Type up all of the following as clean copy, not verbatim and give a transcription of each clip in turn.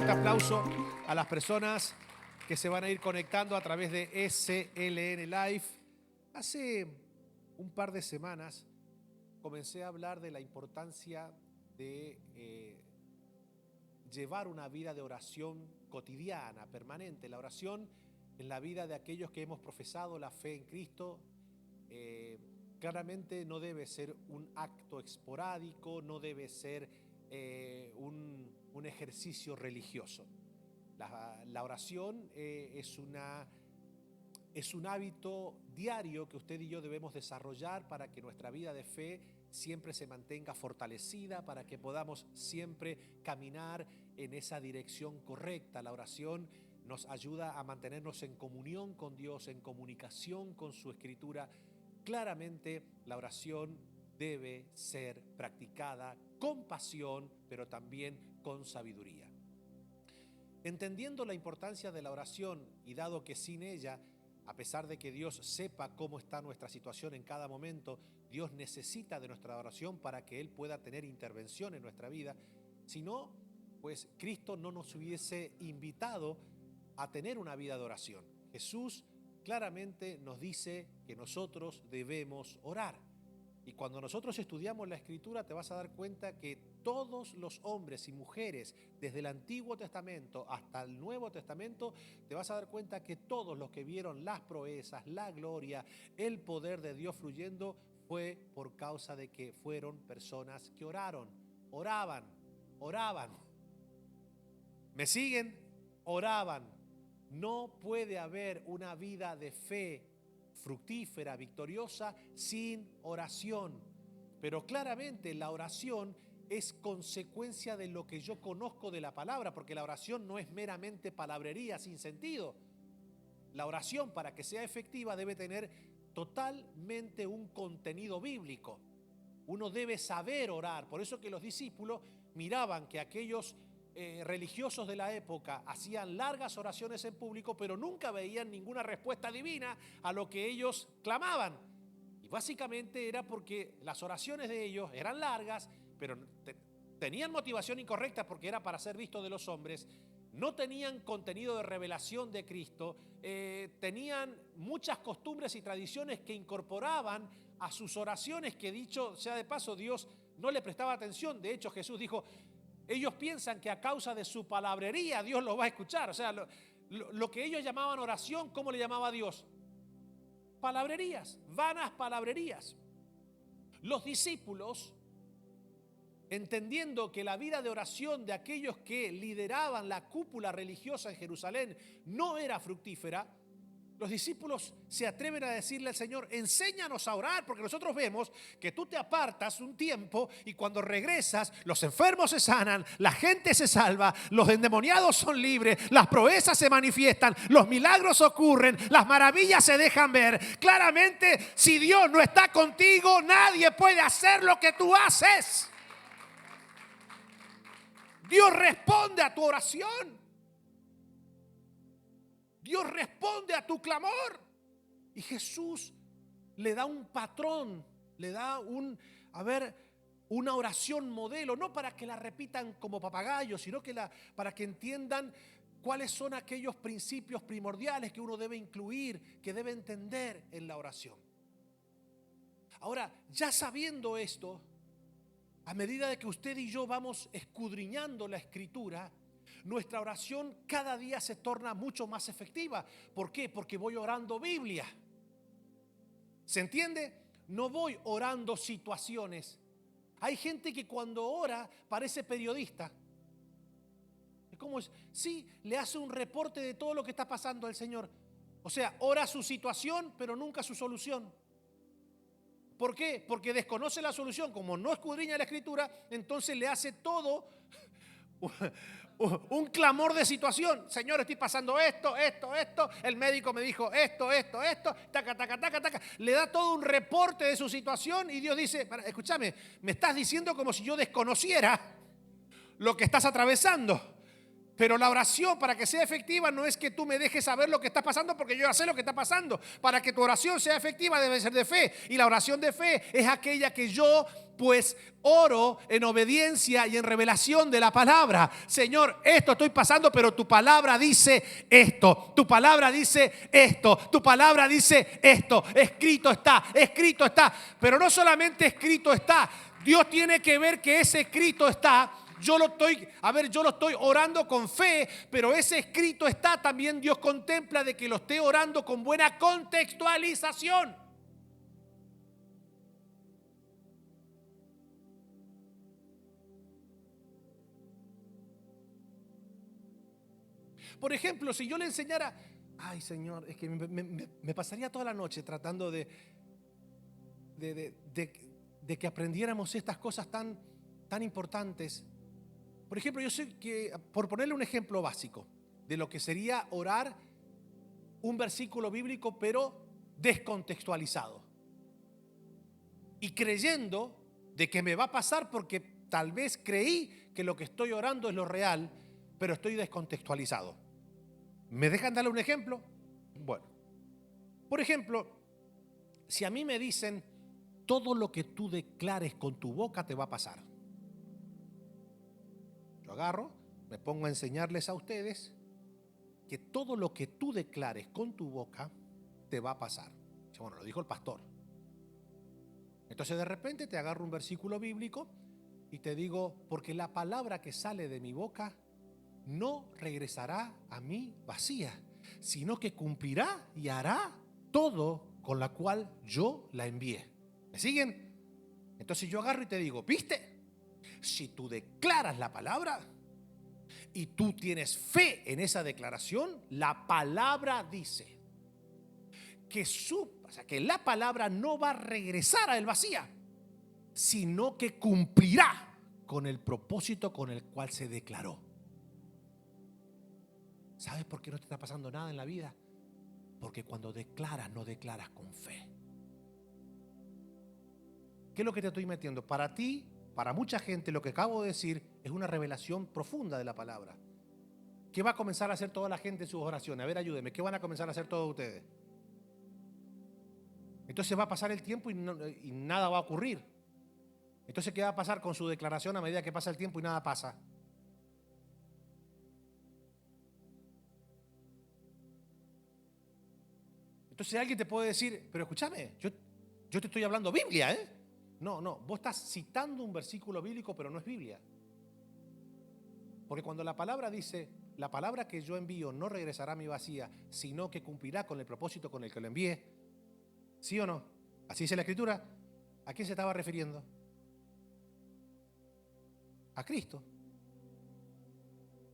Fuerte aplauso a las personas que se van a ir conectando a través de SLN Live. Hace un par de semanas comencé a hablar de la importancia de llevar una vida de oración cotidiana, permanente. La oración en la vida de aquellos que hemos profesado la fe en Cristo claramente no debe ser un acto esporádico, no debe ser un ejercicio religioso. La oración es un hábito diario que usted y yo debemos desarrollar para que nuestra vida de fe siempre se mantenga fortalecida, para que podamos siempre caminar en esa dirección correcta. La oración nos ayuda a mantenernos en comunión con Dios, en comunicación con su Escritura. Claramente la oración debe ser practicada con pasión, pero también con sabiduría. Entendiendo la importancia de la oración y dado que sin ella, a pesar de que Dios sepa cómo está nuestra situación en cada momento, Dios necesita de nuestra oración para que Él pueda tener intervención en nuestra vida. Si no, pues Cristo no nos hubiese invitado a tener una vida de oración. Jesús claramente nos dice que nosotros debemos orar. Y cuando nosotros estudiamos la Escritura te vas a dar cuenta que todos los hombres y mujeres, desde el Antiguo Testamento hasta el Nuevo Testamento, te vas a dar cuenta que todos los que vieron las proezas, la gloria, el poder de Dios fluyendo, fue por causa de que fueron personas que oraban. ¿Me siguen? Oraban. No puede haber una vida de fe fructífera, victoriosa, sin oración. Pero claramente la oración es consecuencia de lo que yo conozco de la palabra, porque la oración no es meramente palabrería sin sentido. La oración, para que sea efectiva, debe tener totalmente un contenido bíblico. Uno debe saber orar. Por eso que los discípulos miraban que aquellos religiosos de la época hacían largas oraciones en público, pero nunca veían ninguna respuesta divina a lo que ellos clamaban. Y básicamente era porque las oraciones de ellos eran largas, pero tenían motivación incorrecta porque era para ser visto de los hombres, no tenían contenido de revelación de Cristo, tenían muchas costumbres y tradiciones que incorporaban a sus oraciones, que dicho sea de paso, Dios no le prestaba atención. De hecho, Jesús dijo: ellos piensan que a causa de su palabrería Dios los va a escuchar. O sea, lo que ellos llamaban oración, ¿cómo le llamaba a Dios? Palabrerías, vanas palabrerías. Los discípulos, entendiendo que la vida de oración de aquellos que lideraban la cúpula religiosa en Jerusalén no era fructífera, los discípulos se atreven a decirle al Señor: enséñanos a orar, porque nosotros vemos que tú te apartas un tiempo y cuando regresas los enfermos se sanan, la gente se salva, los endemoniados son libres, las proezas se manifiestan, los milagros ocurren, las maravillas se dejan ver. Claramente, si Dios no está contigo, nadie puede hacer lo que tú haces. Dios responde a tu oración. Dios responde a tu clamor. Y Jesús le da un patrón, le da una oración modelo, no para que la repitan como papagayos, sino que para que entiendan cuáles son aquellos principios primordiales que uno debe incluir, que debe entender en la oración. Ahora, ya sabiendo esto, a medida de que usted y yo vamos escudriñando la Escritura, nuestra oración cada día se torna mucho más efectiva. ¿Por qué? Porque voy orando Biblia. ¿Se entiende? No voy orando situaciones. Hay gente que cuando ora parece periodista. ¿Cómo es? Sí, le hace un reporte de todo lo que está pasando al Señor. O sea, ora su situación, pero nunca su solución. ¿Por qué? Porque desconoce la solución. Como no escudriña la Escritura, entonces le hace todo un clamor de situación. Señor, estoy pasando esto. El médico me dijo esto. Taca. Le da todo un reporte de su situación y Dios dice: escúchame, me estás diciendo como si yo desconociera lo que estás atravesando. Pero la oración, para que sea efectiva, no es que tú me dejes saber lo que está pasando, porque yo ya sé lo que está pasando. Para que tu oración sea efectiva debe ser de fe. Y la oración de fe es aquella que yo pues oro en obediencia y en revelación de la palabra. Señor, esto estoy pasando, pero tu palabra dice esto. Tu palabra dice esto. Tu palabra dice esto. Escrito está, escrito está. Pero no solamente escrito está. Dios tiene que ver que ese escrito está. Yo lo estoy orando con fe, pero ese escrito está, también Dios contempla de que lo esté orando con buena contextualización. Por ejemplo, si yo le enseñara, ay Señor, es que me pasaría toda la noche tratando de que aprendiéramos estas cosas tan importantes. Por ejemplo, yo sé que, por ponerle un ejemplo básico de lo que sería orar un versículo bíblico, pero descontextualizado. Y creyendo de que me va a pasar porque tal vez creí que lo que estoy orando es lo real, pero estoy descontextualizado. ¿Me dejan darle un ejemplo? Bueno, por ejemplo, si a mí me dicen, todo lo que tú declares con tu boca te va a pasar. Yo agarro, me pongo a enseñarles a ustedes que todo lo que tú declares con tu boca te va a pasar. Bueno, lo dijo el pastor. Entonces de repente te agarro un versículo bíblico y te digo, porque la palabra que sale de mi boca no regresará a mí vacía, sino que cumplirá y hará todo con la cual yo la envié. ¿Me siguen? Entonces yo agarro y te digo, ¿viste? Si tú declaras la palabra y tú tienes fe en esa declaración, la palabra dice que la palabra no va a regresar a él vacía, sino que cumplirá con el propósito con el cual se declaró. ¿Sabes por qué no te está pasando nada en la vida? Porque cuando declaras, no declaras con fe. ¿Qué es lo que te estoy metiendo? Para ti, para mucha gente, lo que acabo de decir es una revelación profunda de la palabra. ¿Qué va a comenzar a hacer toda la gente en sus oraciones? A ver, ayúdeme. ¿Qué van a comenzar a hacer todos ustedes? Entonces va a pasar el tiempo y nada va a ocurrir. Entonces, ¿qué va a pasar con su declaración a medida que pasa el tiempo y nada pasa? Entonces alguien te puede decir, pero escúchame, yo te estoy hablando Biblia, ¿eh? No, vos estás citando un versículo bíblico, pero no es Biblia. Porque cuando la palabra dice, la palabra que yo envío no regresará a mi vacía, sino que cumplirá con el propósito con el que lo envié, ¿sí o no? Así dice la Escritura. ¿A quién se estaba refiriendo? A Cristo.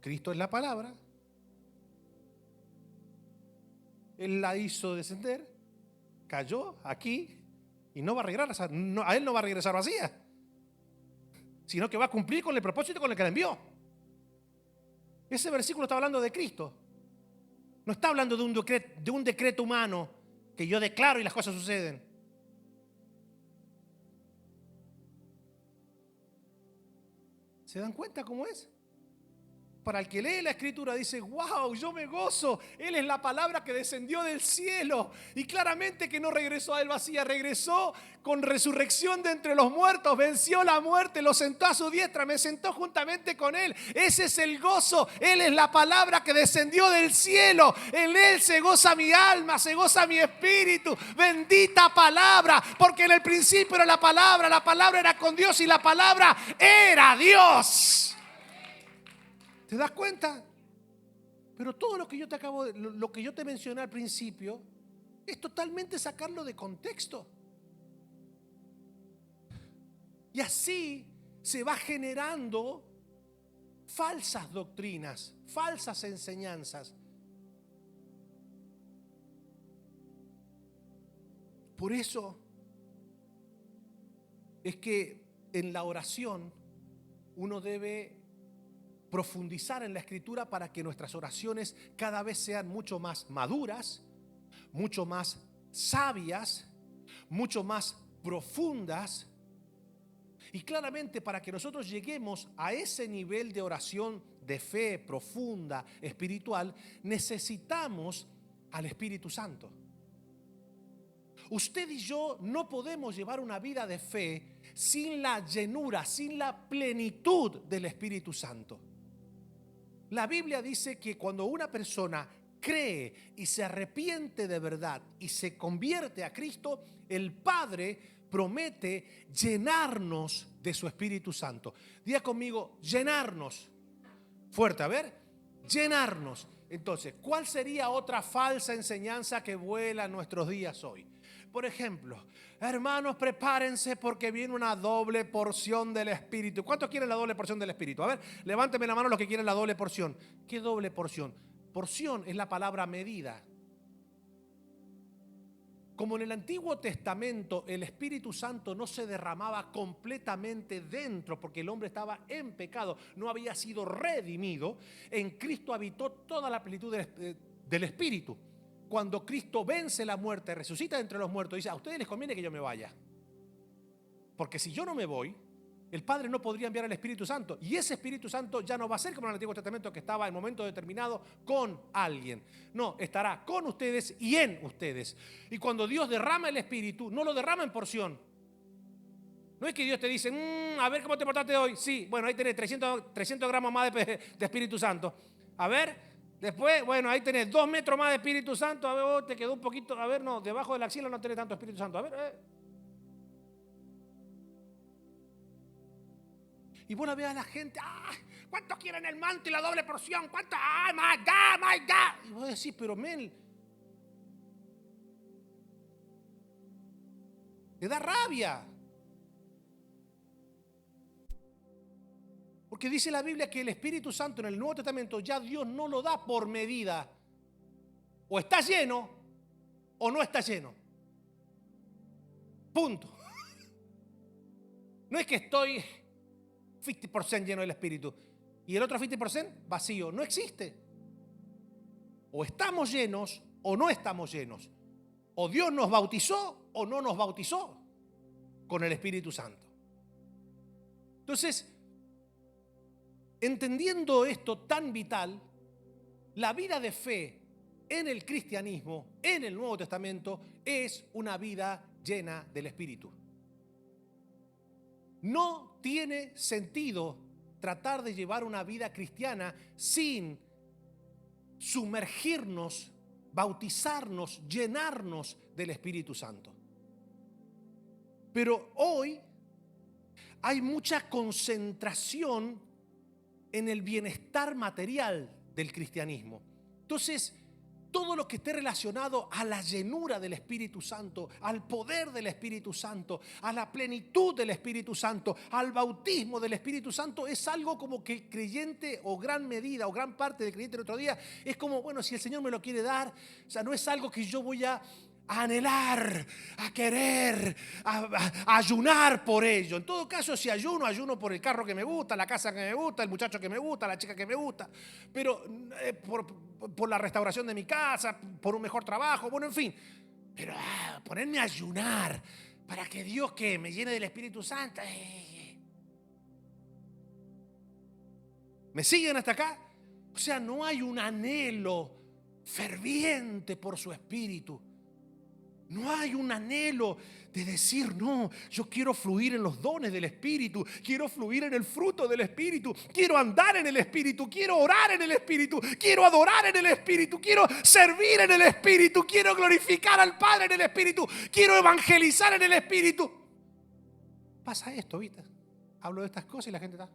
Cristo es la palabra. Él la hizo descender, cayó aquí y no va a regresar, a él no va a regresar vacía, sino que va a cumplir con el propósito con el que la envió. Ese versículo está hablando de Cristo. No está hablando de un decreto humano que yo declaro y las cosas suceden. ¿Se dan cuenta cómo es? Para el que lee la Escritura dice, wow, yo me gozo. Él es la palabra que descendió del cielo. Y claramente que no regresó a él vacía, regresó con resurrección de entre los muertos, venció la muerte, lo sentó a su diestra, me sentó juntamente con él. Ese es el gozo. Él es la palabra que descendió del cielo. En él se goza mi alma, se goza mi espíritu. Bendita palabra, porque en el principio era la palabra era con Dios y la palabra era Dios. ¿Te das cuenta? Pero todo lo que yo te mencioné al principio es totalmente sacarlo de contexto. Y así se va generando falsas doctrinas, falsas enseñanzas. Por eso es que en la oración uno debe profundizar en la Escritura para que nuestras oraciones cada vez sean mucho más maduras, mucho más sabias, mucho más profundas. Y claramente para que nosotros lleguemos a ese nivel de oración de fe profunda, espiritual, necesitamos al Espíritu Santo. Usted y yo no podemos llevar una vida de fe sin la llenura, sin la plenitud del Espíritu Santo. La Biblia dice que cuando una persona cree y se arrepiente de verdad y se convierte a Cristo, el Padre promete llenarnos de su Espíritu Santo. Diga conmigo, llenarnos. Fuerte, a ver, llenarnos. Entonces, ¿cuál sería otra falsa enseñanza que vuela en nuestros días hoy? Por ejemplo, hermanos, prepárense porque viene una doble porción del Espíritu. ¿Cuántos quieren la doble porción del Espíritu? A ver, levánteme la mano los que quieren la doble porción. ¿Qué doble porción? Porción es la palabra medida. Como en el Antiguo Testamento el Espíritu Santo no se derramaba completamente dentro porque el hombre estaba en pecado, no había sido redimido, en Cristo habitó toda la plenitud del Espíritu. Cuando Cristo vence la muerte, resucita entre los muertos, dice: a ustedes les conviene que yo me vaya, porque si yo no me voy, el Padre no podría enviar al Espíritu Santo, y ese Espíritu Santo ya no va a ser como en el Antiguo Testamento, que estaba en momento determinado con alguien. No, estará con ustedes y en ustedes. Y cuando Dios derrama el Espíritu, no lo derrama en porción. No es que Dios te dice: a ver cómo te portaste hoy. Sí, bueno, ahí tenés 300 gramos más de Espíritu Santo. A ver, después, bueno, ahí tenés 2 metros más de Espíritu Santo. A ver, oh, te quedó un poquito. A ver, no, debajo de la axila no tenés tanto Espíritu Santo. A ver, Y vos la ves a la gente: ¿cuántos quieren el manto y la doble porción? ¿Cuántos? My God, my God. Y vos decís: pero men, te da rabia. Porque dice la Biblia que el Espíritu Santo en el Nuevo Testamento ya Dios no lo da por medida. O está lleno o no está lleno. Punto. No es que estoy 50% lleno del Espíritu y el otro 50% vacío. No existe. O estamos llenos o no estamos llenos. O Dios nos bautizó o no nos bautizó con el Espíritu Santo. Entonces, entendiendo esto tan vital, la vida de fe en el cristianismo, en el Nuevo Testamento, es una vida llena del Espíritu. No tiene sentido tratar de llevar una vida cristiana sin sumergirnos, bautizarnos, llenarnos del Espíritu Santo. Pero hoy hay mucha concentración en el bienestar material del cristianismo. Entonces, todo lo que esté relacionado a la llenura del Espíritu Santo, al poder del Espíritu Santo, a la plenitud del Espíritu Santo, al bautismo del Espíritu Santo, es algo como que el creyente, o gran medida, o gran parte del creyente el otro día, es como, bueno, si el Señor me lo quiere dar, o sea, no es algo que yo voy a anhelar, a querer, a ayunar por ello. En todo caso, si ayuno por el carro que me gusta, la casa que me gusta, el muchacho que me gusta, la chica que me gusta, pero por la restauración de mi casa, por un mejor trabajo, bueno, en fin. Pero ponerme a ayunar para que Dios que me llene del Espíritu Santo. ¿Me siguen hasta acá? O sea, no hay un anhelo ferviente por su Espíritu. No hay un anhelo de decir: no, yo quiero fluir en los dones del Espíritu, quiero fluir en el fruto del Espíritu, quiero andar en el Espíritu, quiero orar en el Espíritu, quiero adorar en el Espíritu, quiero servir en el Espíritu, quiero glorificar al Padre en el Espíritu, quiero evangelizar en el Espíritu. Pasa esto, ¿viste? Hablo de estas cosas y la gente está.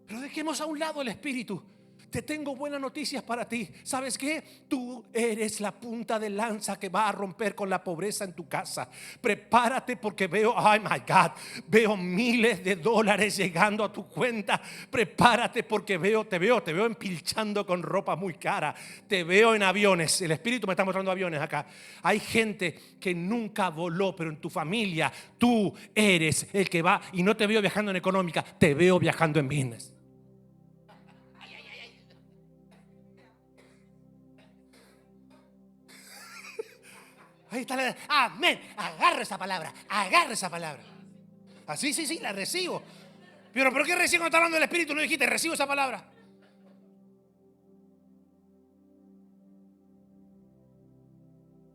Pero dejemos a un lado el Espíritu. Te tengo buenas noticias para ti. ¿Sabes qué? Tú eres la punta de lanza que va a romper con la pobreza en tu casa. Prepárate porque veo, oh my God, veo miles de dólares llegando a tu cuenta. Prepárate porque te veo empilchando con ropa muy cara. Te veo en aviones. El Espíritu me está mostrando aviones acá. Hay gente que nunca voló, pero en tu familia tú eres el que va. Y no te veo viajando en económica, te veo viajando en business. Ahí está amén. Agarra esa palabra. Así, sí, la recibo. Pero ¿por qué recién cuando está hablando del Espíritu no dijiste, recibo esa palabra?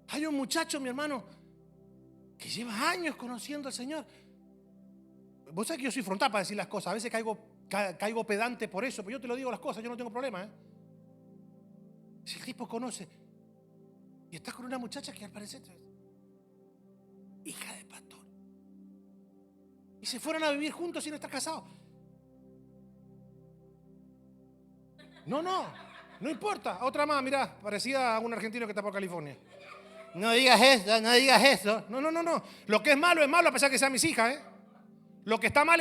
Hay un muchacho, mi hermano, que lleva años conociendo al Señor. Vos sabés que yo soy frontal para decir las cosas. A veces caigo pedante por eso, pero yo te lo digo las cosas, yo no tengo problema. Si el tipo conoce y está con una muchacha que al parecer hija de pastor, y se fueron a vivir juntos sin estar casados. No importa. Otra más, mirá, parecida a un argentino que está por California. No digas eso. No. Lo que es malo, a pesar que sean mis hijas, Lo que está mal,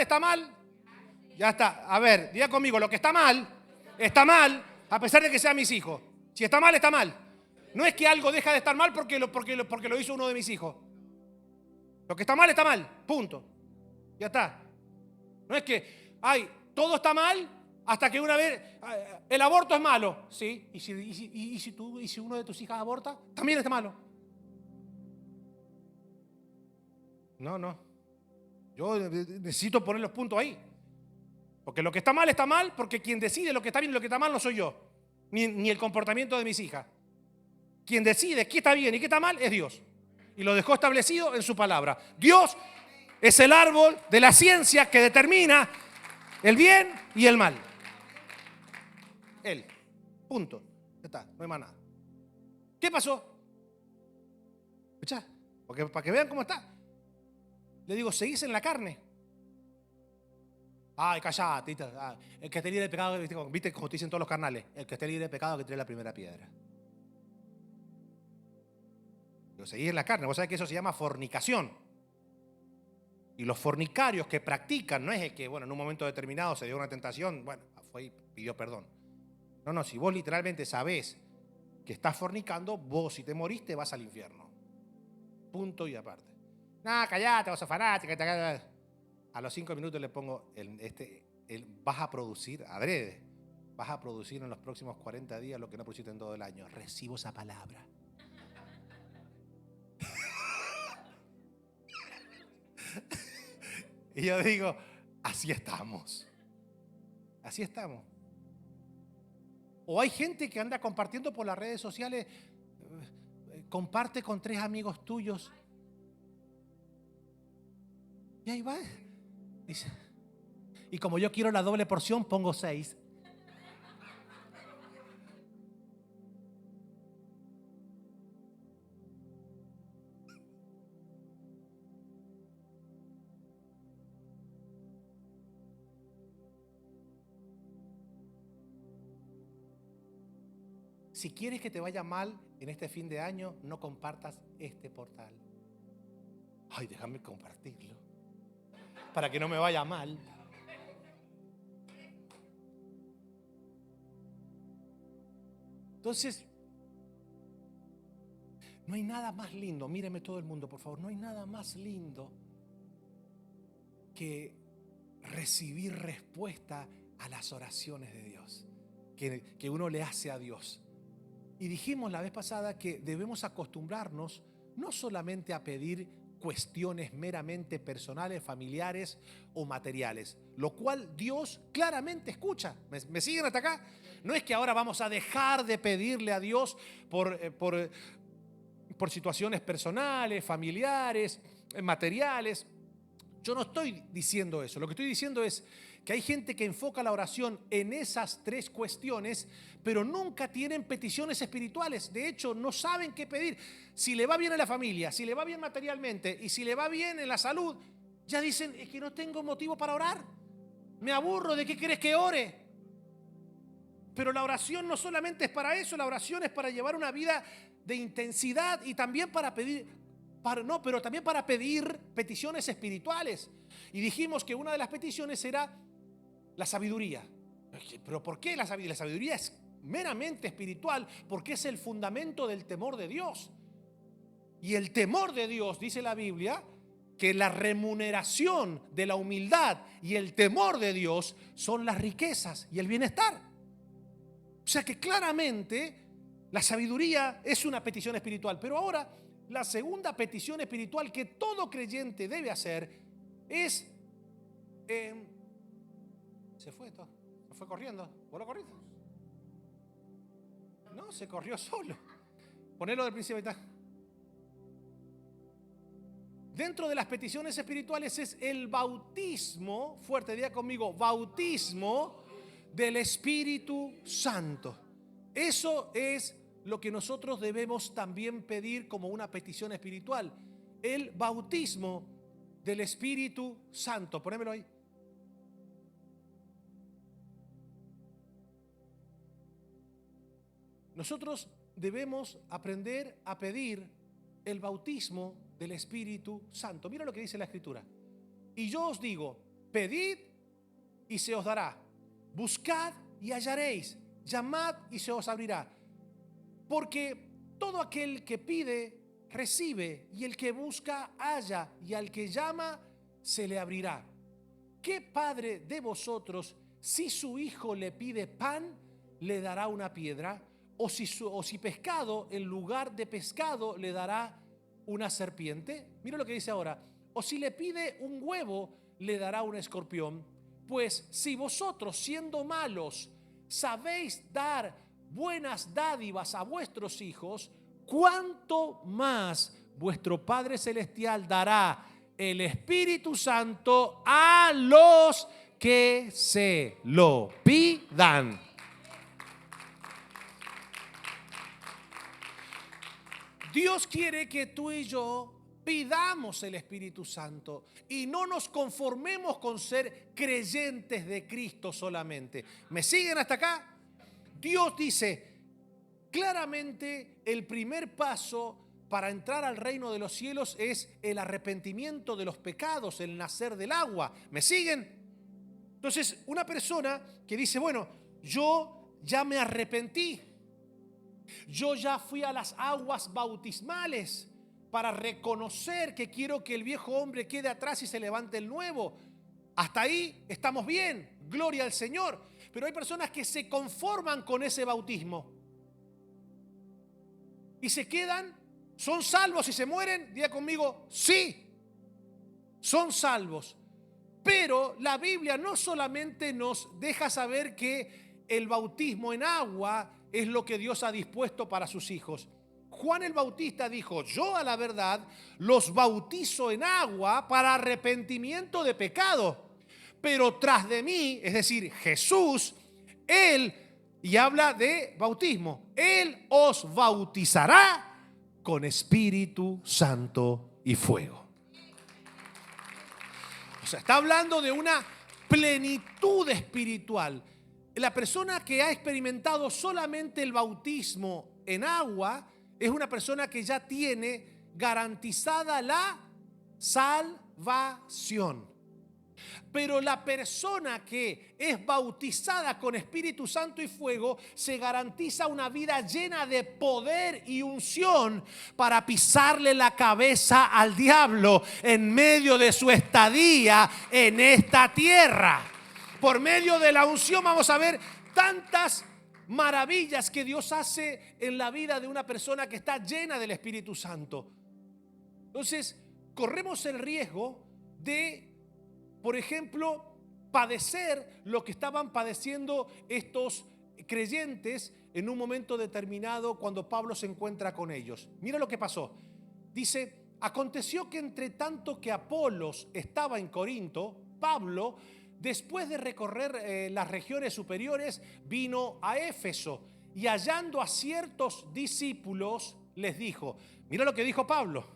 ya está. A ver, diga conmigo, lo que está mal, a pesar de que sean mis hijos. Si está mal, está mal. No es que algo deja de estar mal porque lo hizo uno de mis hijos. Lo que está mal, punto. Ya está. No es que, todo está mal hasta que una vez, el aborto es malo. Sí, y si uno de tus hijas aborta, también está malo. No. Yo necesito poner los puntos ahí. Porque lo que está mal, porque quien decide lo que está bien y lo que está mal no soy yo. Ni el comportamiento de mis hijas. Quien decide qué está bien y qué está mal es Dios. Y lo dejó establecido en su palabra. Dios es el árbol de la ciencia que determina el bien y el mal. Él. Punto. Ya está, no hay más nada. ¿Qué pasó? ¿Escuchá? Porque para que vean cómo está. Le digo, seguís en la carne. Callate. El que esté libre de pecado, viste como te dicen todos los carnales. El que esté libre de pecado que tire la primera piedra. Digo, seguís en la carne. Vos sabés que eso se llama fornicación. Y los fornicarios que practican, no es el que, en un momento determinado se dio una tentación, fue y pidió perdón. No, si vos literalmente sabés que estás fornicando, vos si te moriste vas al infierno. Punto y aparte. Callate, vos sos fanática. A los 5 minutos le pongo, vas a producir, adrede, vas a producir en los próximos 40 días lo que no produciste en todo el año. Recibo esa palabra. Y yo digo, así estamos. O hay gente que anda compartiendo por las redes sociales, comparte con 3 amigos tuyos. Y ahí va. Dice, y como yo quiero la doble porción, pongo 6. Si quieres que te vaya mal en este fin de año, no compartas este portal. Déjame compartirlo para que no me vaya mal. Entonces, no hay nada más lindo, míreme todo el mundo, por favor, no hay nada más lindo que recibir respuesta a las oraciones de Dios, que uno le hace a Dios. Y dijimos la vez pasada que debemos acostumbrarnos no solamente a pedir cuestiones meramente personales, familiares o materiales, lo cual Dios claramente escucha. ¿Me siguen hasta acá? No es que ahora vamos a dejar de pedirle a Dios por situaciones personales, familiares, materiales. Yo no estoy diciendo eso. Lo que estoy diciendo es que hay gente que enfoca la oración en esas 3 cuestiones, pero nunca tienen peticiones espirituales. De hecho, no saben qué pedir. Si le va bien en la familia, si le va bien materialmente y si le va bien en la salud, ya dicen, es que no tengo motivo para orar. Me aburro, ¿de qué querés que ore? Pero la oración no solamente es para eso, la oración es para llevar una vida de intensidad y también para pedir, pero también para pedir peticiones espirituales. Y dijimos que una de las peticiones era la sabiduría. ¿Pero por qué la sabiduría? La sabiduría es meramente espiritual porque es el fundamento del temor de Dios. Y el temor de Dios, dice la Biblia, que la remuneración de la humildad y el temor de Dios son las riquezas y el bienestar. O sea que claramente la sabiduría es una petición espiritual. Pero ahora, la segunda petición espiritual que todo creyente debe hacer es Se fue todo. Se fue corriendo. ¿Vos lo corriste? No, se corrió solo. Ponelo del principio. Ahí está. Dentro de las peticiones espirituales es el bautismo, fuerte, diga conmigo, bautismo del Espíritu Santo. Eso es lo que nosotros debemos también pedir como una petición espiritual. El bautismo del Espíritu Santo. Ponémelo ahí. Nosotros debemos aprender a pedir el bautismo del Espíritu Santo. Mira lo que dice la Escritura. Y yo os digo, pedid y se os dará. Buscad y hallaréis. Llamad y se os abrirá. Porque todo aquel que pide, recibe. Y el que busca, halla. Y al que llama, se le abrirá. ¿Qué padre de vosotros, si su hijo le pide pan, le dará una piedra? O si pescado, en lugar de pescado, le dará una serpiente. Mira lo que dice ahora. O si le pide un huevo, le dará un escorpión. Pues si vosotros, siendo malos, sabéis dar buenas dádivas a vuestros hijos, ¿cuánto más vuestro Padre Celestial dará el Espíritu Santo a los que se lo pidan? Dios quiere que tú y yo pidamos el Espíritu Santo y no nos conformemos con ser creyentes de Cristo solamente. ¿Me siguen hasta acá? Dios dice claramente el primer paso para entrar al reino de los cielos es el arrepentimiento de los pecados, el nacer del agua. ¿Me siguen? Entonces, una persona que dice, bueno, yo ya me arrepentí. Yo ya fui a las aguas bautismales para reconocer que quiero que el viejo hombre quede atrás y se levante el nuevo. Hasta ahí estamos bien, gloria al Señor. Pero hay personas que se conforman con ese bautismo y se quedan, son salvos y se mueren. Diga conmigo, sí, son salvos. Pero la Biblia no solamente nos deja saber que el bautismo en agua es lo que Dios ha dispuesto para sus hijos. Juan el Bautista dijo, yo a la verdad los bautizo en agua para arrepentimiento de pecado. Pero tras de mí, es decir, Jesús, Él, y habla de bautismo, Él os bautizará con Espíritu Santo y fuego. O sea, está hablando de una plenitud espiritual. La persona que ha experimentado solamente el bautismo en agua es una persona que ya tiene garantizada la salvación. Pero la persona que es bautizada con Espíritu Santo y fuego se garantiza una vida llena de poder y unción para pisarle la cabeza al diablo en medio de su estadía en esta tierra. Por medio de la unción vamos a ver tantas maravillas que Dios hace en la vida de una persona que está llena del Espíritu Santo. Entonces, corremos el riesgo de, por ejemplo, padecer lo que estaban padeciendo estos creyentes en un momento determinado cuando Pablo se encuentra con ellos. Mira lo que pasó. Dice, aconteció que entre tanto que Apolos estaba en Corinto, Pablo, después de recorrer las regiones superiores, vino a Éfeso y hallando a ciertos discípulos les dijo, mira lo que dijo Pablo.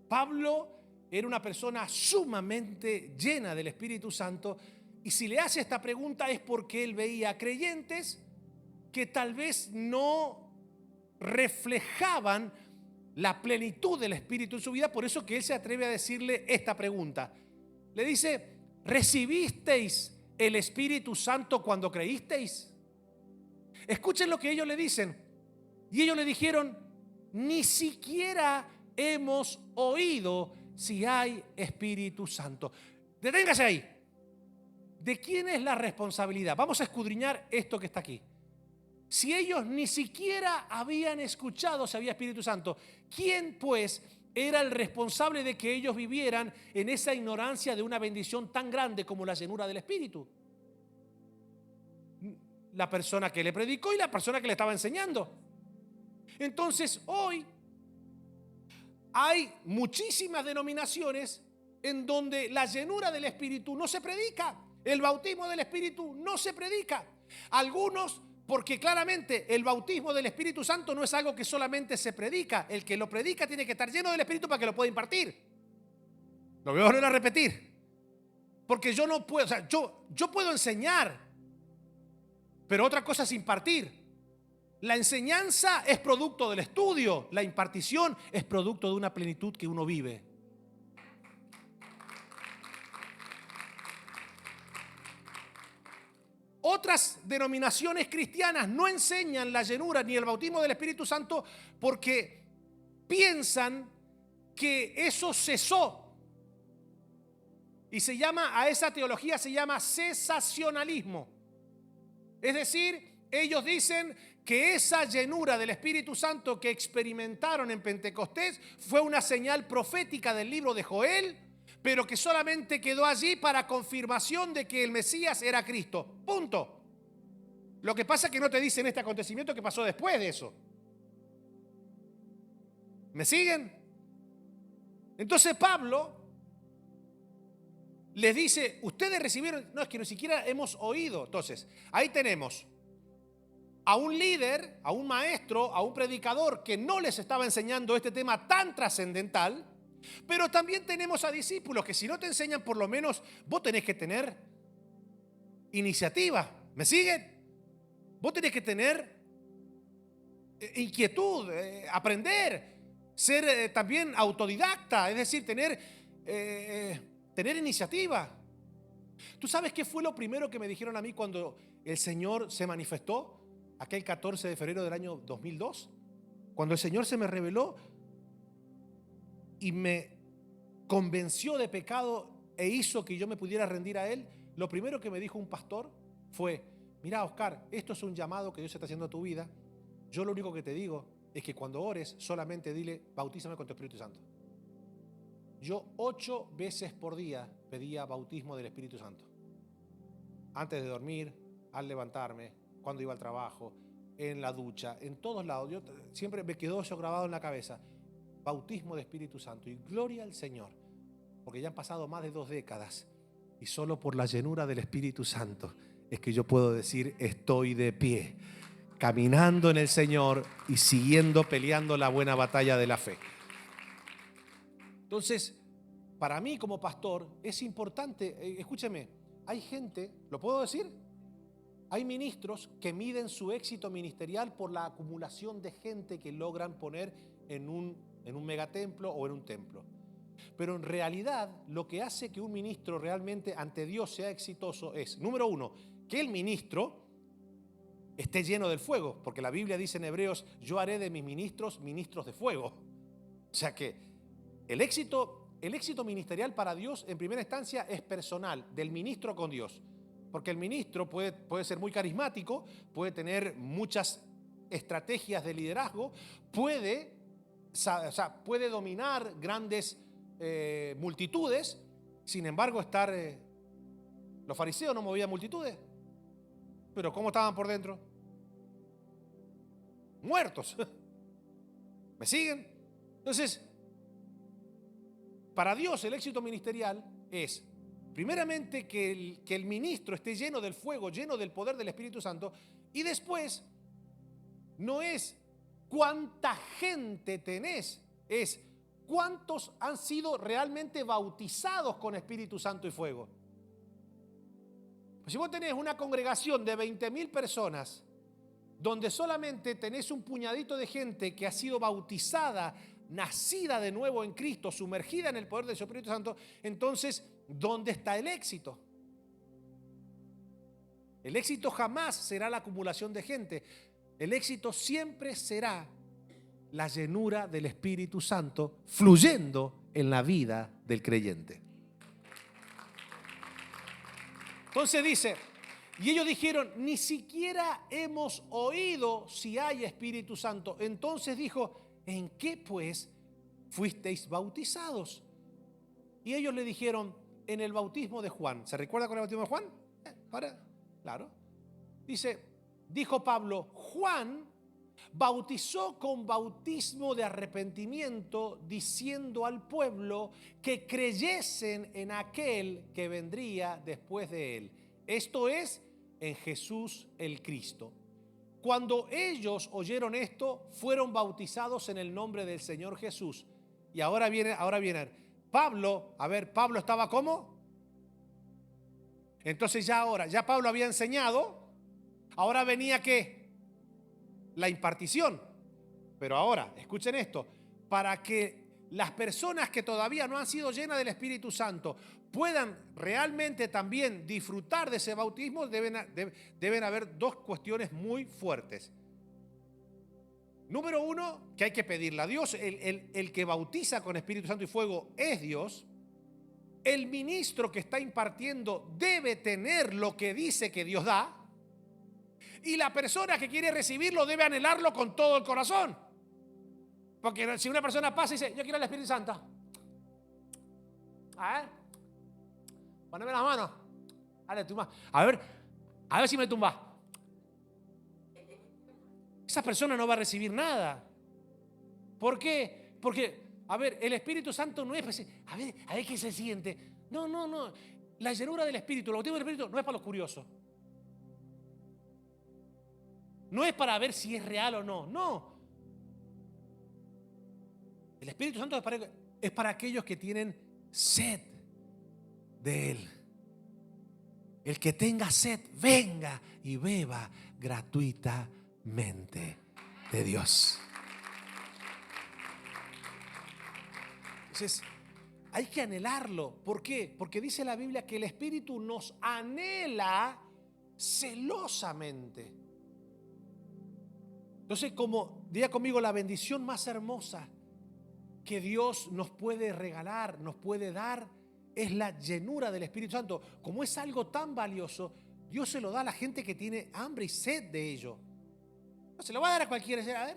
Pablo era una persona sumamente llena del Espíritu Santo y si le hace esta pregunta es porque él veía creyentes que tal vez no reflejaban la plenitud del Espíritu en su vida, por eso que él se atreve a decirle esta pregunta. Le dice, ¿recibisteis el Espíritu Santo cuando creísteis? Escuchen lo que ellos le dicen. Y ellos le dijeron, ni siquiera hemos oído si hay Espíritu Santo. Deténgase ahí. ¿De quién es la responsabilidad? Vamos a escudriñar esto que está aquí. Si ellos ni siquiera habían escuchado si había Espíritu Santo, ¿quién pues era el responsable de que ellos vivieran en esa ignorancia de una bendición tan grande como la llenura del Espíritu. La persona que le predicó y la persona que le estaba enseñando. Entonces, hoy hay muchísimas denominaciones en donde la llenura del Espíritu no se predica. El bautismo del Espíritu no se predica. Algunos, porque claramente el bautismo del Espíritu Santo no es algo que solamente se predica. El que lo predica tiene que estar lleno del Espíritu para que lo pueda impartir. Lo voy a volver a repetir. Porque yo no puedo, yo puedo enseñar, pero otra cosa es impartir. La enseñanza es producto del estudio, la impartición es producto de una plenitud que uno vive. Otras denominaciones cristianas no enseñan la llenura ni el bautismo del Espíritu Santo porque piensan que eso cesó. Y a esa teología se llama cesacionalismo. Es decir, ellos dicen que esa llenura del Espíritu Santo que experimentaron en Pentecostés fue una señal profética del libro de Joel, pero que solamente quedó allí para confirmación de que el Mesías era Cristo. Punto. Lo que pasa es que no te dicen este acontecimiento que pasó después de eso. ¿Me siguen? Entonces Pablo les dice, ustedes recibieron, no, es que ni siquiera hemos oído. Entonces, ahí tenemos a un líder, a un maestro, a un predicador que no les estaba enseñando este tema tan trascendental, pero también tenemos a discípulos que si no te enseñan, por lo menos vos tenés que tener iniciativa. ¿Me siguen? Vos tenés que tener inquietud, aprender, ser también autodidacta, es decir, tener iniciativa. ¿Tú sabes qué fue lo primero que me dijeron a mí cuando el Señor se manifestó? Aquel 14 de febrero del año 2002, cuando el Señor se me reveló y me convenció de pecado e hizo que yo me pudiera rendir a Él, lo primero que me dijo un pastor fue, mira Oscar, esto es un llamado que Dios está haciendo a tu vida. Yo lo único que te digo es que cuando ores solamente dile, bautízame con tu Espíritu Santo. Yo 8 veces por día pedía bautismo del Espíritu Santo. Antes de dormir, al levantarme, cuando iba al trabajo, en la ducha, en todos lados. Siempre me quedó eso grabado en la cabeza. Bautismo de Espíritu Santo. Y gloria al Señor, porque ya han pasado más de 2 décadas y solo por la llenura del Espíritu Santo es que yo puedo decir estoy de pie, caminando en el Señor y siguiendo peleando la buena batalla de la fe. Entonces, para mí como pastor es importante, escúcheme, hay gente, ¿lo puedo decir? Hay ministros que miden su éxito ministerial por la acumulación de gente que logran poner en un megatemplo o en un templo. Pero en realidad lo que hace que un ministro realmente ante Dios sea exitoso es, número 1, que el ministro esté lleno del fuego, porque la Biblia dice en Hebreos, yo haré de mis ministros ministros de fuego. O sea que el éxito ministerial para Dios en primera instancia es personal, del ministro con Dios. Porque el ministro puede ser muy carismático, puede tener muchas estrategias de liderazgo, puede dominar grandes multitudes. Sin embargo, los fariseos no movían multitudes. Pero ¿cómo estaban por dentro? Muertos. ¿Me siguen? Entonces, para Dios el éxito ministerial es primeramente que el ministro esté lleno del fuego, lleno del poder del Espíritu Santo, y después no es cuánta gente tenés, es cuántos han sido realmente bautizados con Espíritu Santo y fuego. Pues si vos tenés una congregación de 20.000 personas, donde solamente tenés un puñadito de gente que ha sido bautizada, nacida de nuevo en Cristo, sumergida en el poder del Espíritu Santo, entonces, ¿dónde está el éxito? El éxito jamás será la acumulación de gente. El éxito siempre será la llenura del Espíritu Santo fluyendo en la vida del creyente. Entonces dice, y ellos dijeron, ni siquiera hemos oído si hay Espíritu Santo. Entonces dijo, ¿en qué pues fuisteis bautizados. Y ellos le dijeron, en el bautismo de Juan. ¿Se recuerda con el bautismo de Juan? Claro. Dijo Pablo, Juan bautizó con bautismo de arrepentimiento, diciendo al pueblo que creyesen en aquel que vendría después de él. Esto es, en Jesús el Cristo. Cuando ellos oyeron esto, fueron bautizados en el nombre del Señor Jesús. Y ahora viene Pablo. Pablo estaba ¿cómo? Entonces ya Pablo había enseñado. Ahora venía ¿qué? La impartición. Pero ahora, escuchen esto, para que las personas que todavía no han sido llenas del Espíritu Santo puedan realmente también disfrutar de ese bautismo, deben haber dos cuestiones muy fuertes. Número uno, que hay que pedirle a Dios. El que bautiza con Espíritu Santo y fuego es Dios. El ministro que está impartiendo debe tener lo que dice que Dios da. Y la persona que quiere recibirlo debe anhelarlo con todo el corazón. Porque si una persona pasa y dice, yo quiero el Espíritu Santo. Poneme las manos. Dale, tumba. A ver si me tumba. Esa persona no va a recibir nada. ¿Por qué? Porque, el Espíritu Santo no es, a ver qué se siente. No. La llenura del Espíritu, el bautismo del Espíritu no es para los curiosos. No es para ver si es real o no. No. El Espíritu Santo es para aquellos que tienen sed de Él. El que tenga sed, venga y beba gratuitamente de Dios. Entonces, hay que anhelarlo. ¿Por qué? Porque dice la Biblia que el Espíritu nos anhela celosamente. Entonces, diga conmigo, la bendición más hermosa que Dios nos puede regalar, nos puede dar, es la llenura del Espíritu Santo. Como es algo tan valioso, Dios se lo da a la gente que tiene hambre y sed de ello. No se lo va a dar a cualquiera. A ver,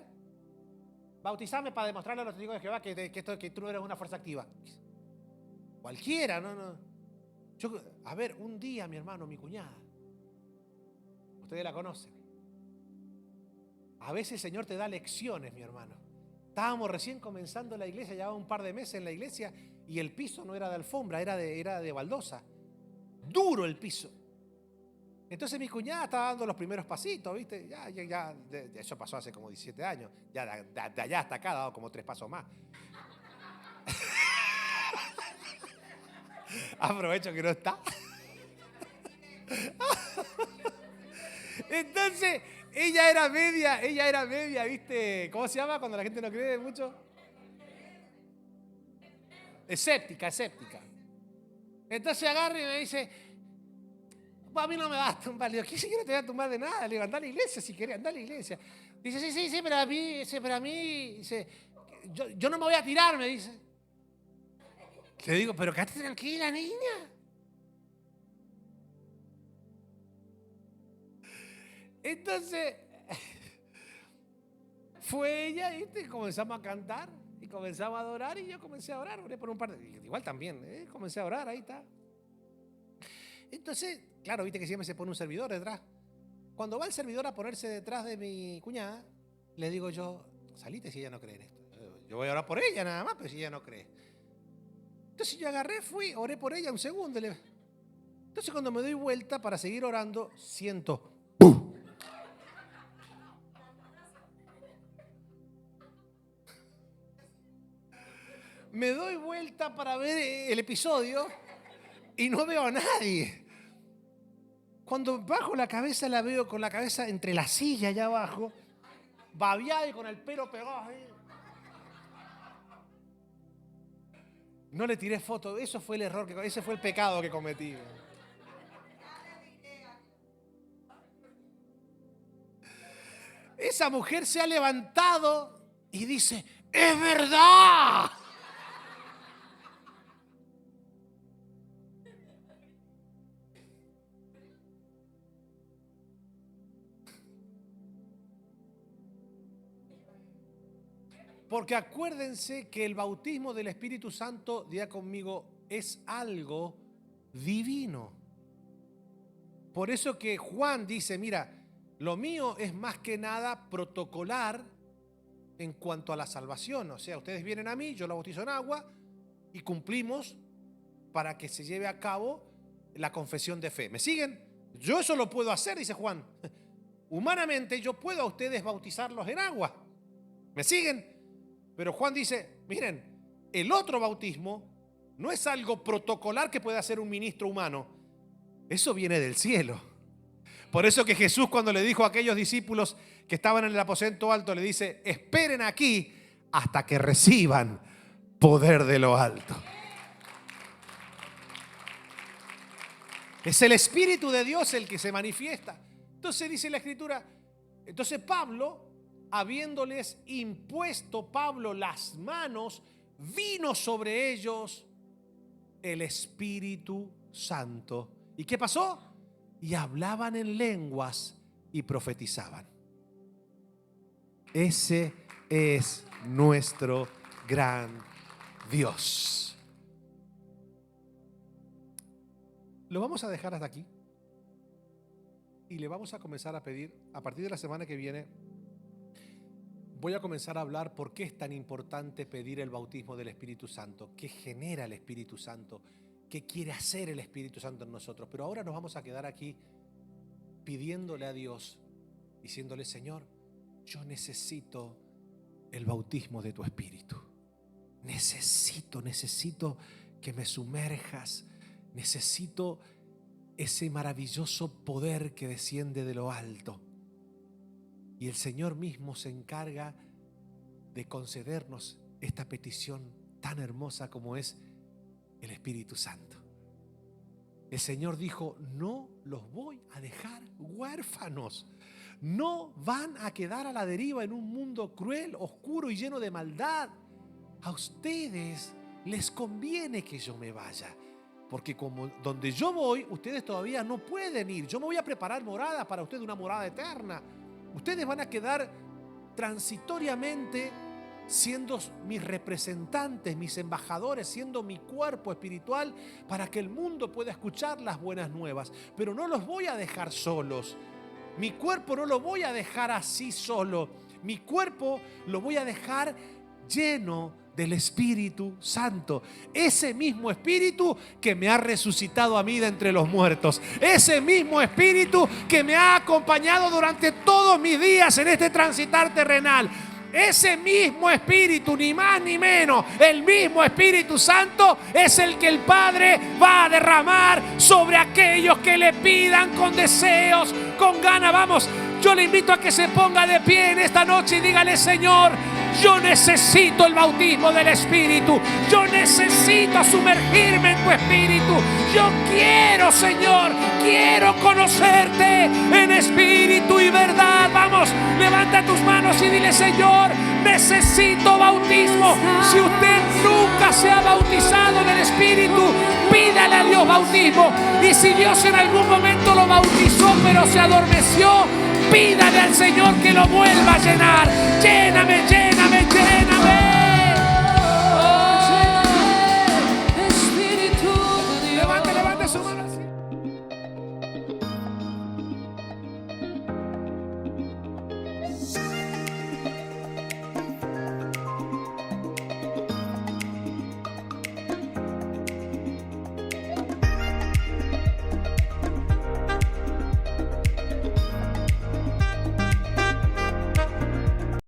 bautizame para demostrarle a los testigos de Jehová que tú no eres una fuerza activa. Cualquiera, no. Un día mi hermano, mi cuñada, ustedes la conocen. A veces el Señor te da lecciones, mi hermano. Estábamos recién comenzando la iglesia, llevaba un par de meses en la iglesia y el piso no era de alfombra, era de baldosa. Duro el piso. Entonces mi cuñada estaba dando los primeros pasitos, ¿viste? Eso pasó hace como 17 años. Ya de allá hasta acá ha dado como 3 pasos más. Aprovecho que no está. Entonces, ella era media, ¿viste? ¿Cómo se llama cuando la gente no cree mucho? Escéptica. Entonces agarra y me dice, a mí no me vas a tumbar. Le digo, ¿qué siquiera te voy a tumbar de nada? Le digo, anda a la iglesia si querés, anda a la iglesia. Dice, sí, pero a mí, dice, yo no me voy a tirar, me dice. Le digo, pero quédate tranquila, niña. Entonces, fue ella, ¿viste? Comenzamos a cantar y comenzamos a adorar y yo comencé a orar. Oré por un par de... Igual también, comencé a orar, ahí está. Entonces, claro, viste que siempre se pone un servidor detrás. Cuando va el servidor a ponerse detrás de mi cuñada, le digo yo, salite si ella no cree en esto. Yo voy a orar por ella nada más, pero si ella no cree. Entonces yo agarré, oré por ella un segundo. Entonces cuando me doy vuelta para seguir orando, siento... ¡pum! Me doy vuelta para ver el episodio y no veo a nadie. Cuando bajo la cabeza la veo con la cabeza entre la silla allá abajo, babeada y con el pelo pegado ahí. No le tiré foto, ese fue el pecado que cometí. Esa mujer se ha levantado y dice, ¡es verdad! Porque acuérdense que el bautismo del Espíritu Santo, diga conmigo, es algo divino. Por eso que Juan dice, mira, lo mío es más que nada protocolar en cuanto a la salvación. O sea, ustedes vienen a mí, yo los bautizo en agua y cumplimos para que se lleve a cabo la confesión de fe. ¿Me siguen? Yo eso lo puedo hacer, dice Juan. Humanamente yo puedo a ustedes bautizarlos en agua. ¿Me siguen? Pero Juan dice, miren, el otro bautismo no es algo protocolar que puede hacer un ministro humano. Eso viene del cielo. Por eso que Jesús, cuando le dijo a aquellos discípulos que estaban en el aposento alto, le dice, esperen aquí hasta que reciban poder de lo alto. Es el Espíritu de Dios el que se manifiesta. Entonces dice la Escritura, entonces Pablo, habiéndoles impuesto Pablo las manos, vino sobre ellos el Espíritu Santo. ¿Y qué pasó? Y hablaban en lenguas y profetizaban. Ese es nuestro gran Dios. Lo vamos a dejar hasta aquí y le vamos a comenzar a pedir, a partir de la semana que viene, voy a comenzar a hablar por qué es tan importante pedir el bautismo del Espíritu Santo, qué genera el Espíritu Santo, qué quiere hacer el Espíritu Santo en nosotros. Pero ahora nos vamos a quedar aquí pidiéndole a Dios, diciéndole, Señor, yo necesito el bautismo de tu Espíritu. Necesito que me sumerjas. Necesito ese maravilloso poder que desciende de lo alto. Y el Señor mismo se encarga de concedernos esta petición tan hermosa como es el Espíritu Santo. El Señor dijo, no los voy a dejar huérfanos. No van a quedar a la deriva en un mundo cruel, oscuro y lleno de maldad. A ustedes les conviene que yo me vaya. Porque como donde yo voy, ustedes todavía no pueden ir. Yo me voy a preparar morada para ustedes, una morada eterna. Ustedes van a quedar transitoriamente siendo mis representantes, mis embajadores, siendo mi cuerpo espiritual para que el mundo pueda escuchar las buenas nuevas. Pero no los voy a dejar solos. Mi cuerpo no lo voy a dejar así solo. Mi cuerpo lo voy a dejar lleno del Espíritu Santo. Ese mismo Espíritu que me ha resucitado a mí de entre los muertos. Ese mismo Espíritu que me ha acompañado durante todos mis días en este transitar terrenal. Ese mismo Espíritu, ni más ni menos, el mismo Espíritu Santo es el que el Padre va a derramar sobre aquellos que le pidan con deseos, con ganas. Vamos, yo le invito a que se ponga de pie en esta noche y dígale, Señor, yo necesito el bautismo del Espíritu. Yo necesito sumergirme en tu Espíritu. Yo quiero, Señor, quiero conocerte en espíritu y verdad. Vamos, levanta tus manos y dile, Señor, necesito bautismo. Si usted nunca se ha bautizado en el Espíritu, pídale a Dios bautismo. Y si Dios en algún momento lo bautizó pero se adormeció, pídale al Señor que lo vuelva a llenar. Lléname, lléname, lléname.